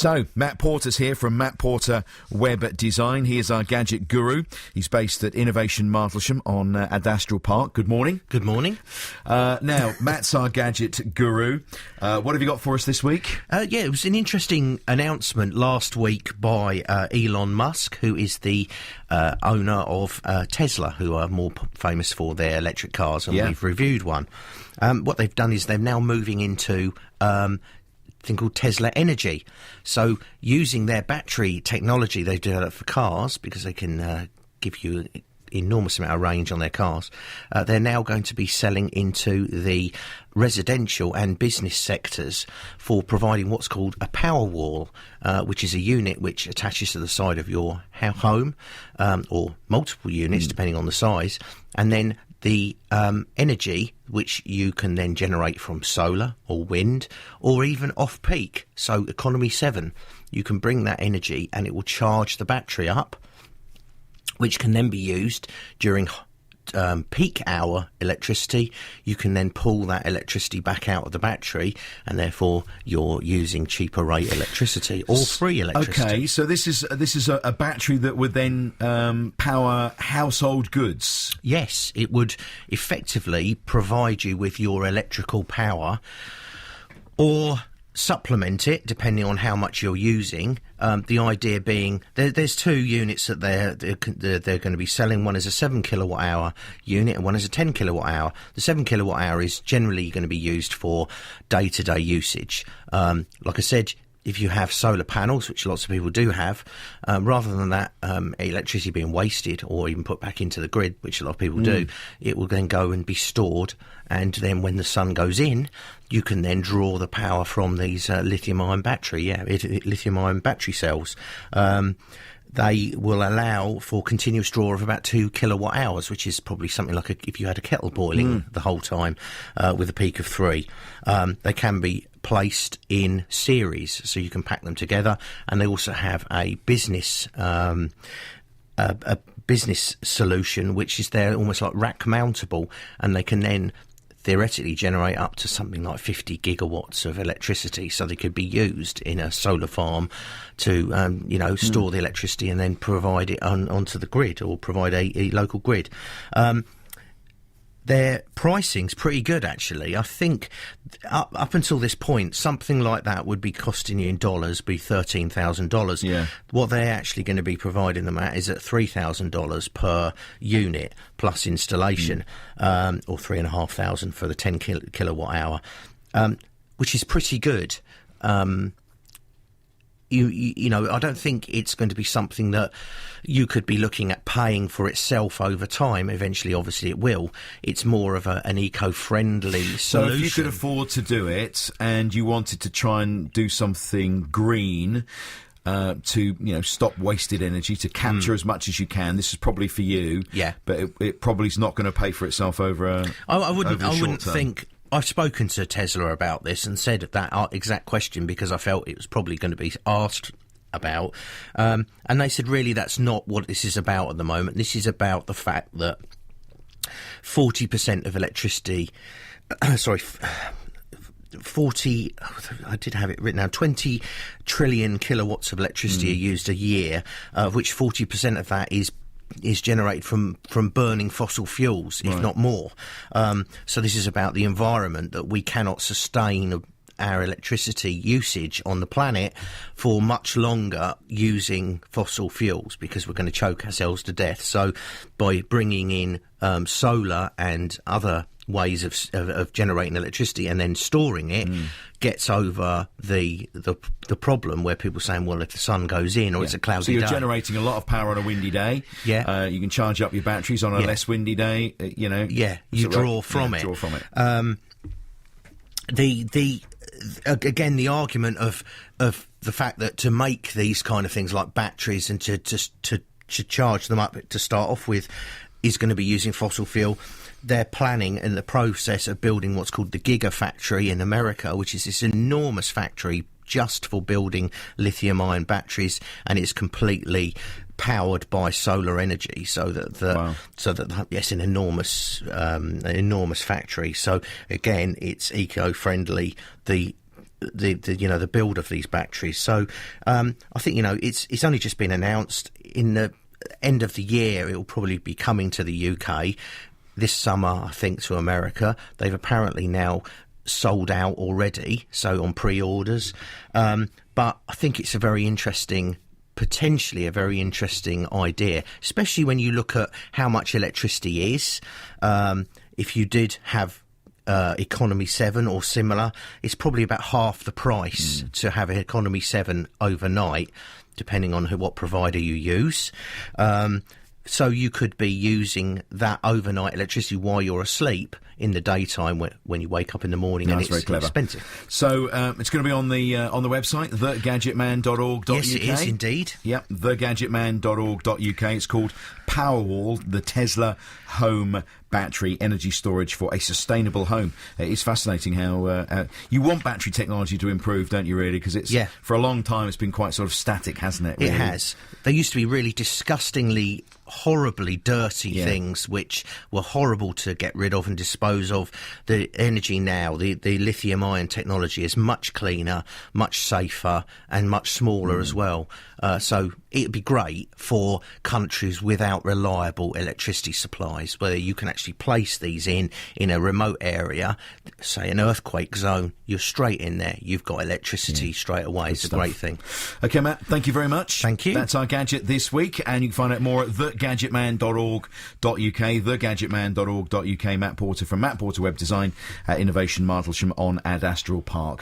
So, Matt Porter's here from Matt Porter Web Design. He is our gadget guru. He's based at Innovation Martlesham on Adastral Park. Good morning. Good morning. Now, Matt's our gadget guru. What have you got for us this week? It was an interesting announcement last week by Elon Musk, who is the owner of Tesla, who are more famous for their electric cars, and we've reviewed one. What they've done is they're now moving into thing called Tesla Energy. So using their battery technology they've developed for cars, because they can give you an enormous amount of range on their cars, they're now going to be selling into the residential and business sectors for providing what's called a Powerwall, which is a unit which attaches to the side of your home, or multiple units depending on the size, and then the energy which you can then generate from solar or wind or even off-peak, so economy 7. You can bring that energy and it will charge the battery up, which can then be used during peak hour electricity. You can then pull that electricity back out of the battery, and therefore you're using cheaper rate electricity or free electricity. Okay, so this is a battery that would then power household goods. Yes, it would effectively provide you with your electrical power, or supplement it depending on how much you're using. The idea being there's two units that they're going to be selling. One is a 7 kilowatt hour unit and one is a 10 kilowatt hour. The 7 kilowatt hour is generally going to be used for day-to-day usage. Like I said, if you have solar panels, which lots of people do have, rather than that electricity being wasted or even put back into the grid, which a lot of people do, it will then go and be stored, and then when the sun goes in, you can then draw the power from these lithium-ion battery, lithium-ion battery cells. They will allow for continuous draw of about 2 kilowatt hours, which is probably something like if you had a kettle boiling the whole time, with a peak of 3. They can be placed in series, so you can pack them together, and they also have a business solution, which is they're almost like rack mountable, and they can then theoretically generate up to something like 50 gigawatts of electricity, so they could be used in a solar farm to store the electricity and then provide it onto the grid, or provide a local grid. Their pricing's pretty good, actually. I think up until this point, something like that would be costing you in dollars, be $13,000. Yeah. What they're actually going to be providing them at is at $3,000 per unit plus installation, or $3,500 for the 10 kilowatt hour, which is pretty good. You know, I don't think it's going to be something that you could be looking at paying for itself over time. Eventually, obviously, it will. It's more of an eco-friendly solution. So if you could afford to do it and you wanted to try and do something green, to stop wasted energy, to capture as much as you can, this is probably for you. Yeah. But it probably is not going to pay for itself over I wouldn't term. think. I've spoken to Tesla about this and said that exact question, because I felt it was probably going to be asked about. And they said, really, that's not what this is about at the moment. This is about the fact that 40% of electricity, 20 trillion kilowatts of electricity are used a year, of which 40% of that is generated from burning fossil fuels, if not more. So this is about the environment, that we cannot sustain our electricity usage on the planet for much longer using fossil fuels, because we're going to choke ourselves to death. So by bringing in solar and other ways of generating electricity and then storing it, gets over the problem where people are saying, well, if the sun goes in or it's a cloudy day. So you're generating a lot of power on a windy day. Yeah. You can charge up your batteries on a less windy day. Yeah, you draw from it. Draw from it. Again, the argument of the fact that to make these kind of things like batteries and to charge them up to start off with is going to be using fossil fuel. They're planning in the process of building what's called the Gigafactory in America, which is this enormous factory just for building lithium-ion batteries, and it's completely powered by solar energy. So that yes, an enormous factory. So again, it's eco-friendly. The the build of these batteries. So I think it's only just been announced. In the end of the year, it will probably be coming to the UK. This summer, I think, to America. They've apparently now sold out already, so on pre-orders. But I think it's potentially a very interesting idea, especially when you look at how much electricity is. If you did have Economy 7 or similar, it's probably about half the price to have an Economy 7 overnight, depending on what provider you use. So you could be using that overnight electricity while you're asleep in the daytime when you wake up in the morning, and that's very clever. Expensive. So it's going to be on the website, thegadgetman.org.uk. Yes, it is indeed. Yep, thegadgetman.org.uk. It's called Powerwall, the Tesla home battery energy storage for a sustainable home. It's fascinating how you want battery technology to improve, don't you, really? Because for a long time it's been quite sort of static, hasn't it? Really? It has. There used to be really disgustingly, horribly dirty things which were horrible to get rid of and dispose of. The energy now, the lithium-ion technology is much cleaner, much safer and much smaller as well. So it'd be great for countries without reliable electricity supplies, where you can actually place these in a remote area, say an earthquake zone. You're straight in there. You've got electricity straight away. It's a great thing. OK, Matt, thank you very much. Thank you. That's our gadget this week, and you can find out more at thegadgetman.org.uk, thegadgetman.org.uk. Matt Porter from Matt Porter Web Design at Innovation Martlesham on Ad Astral Park.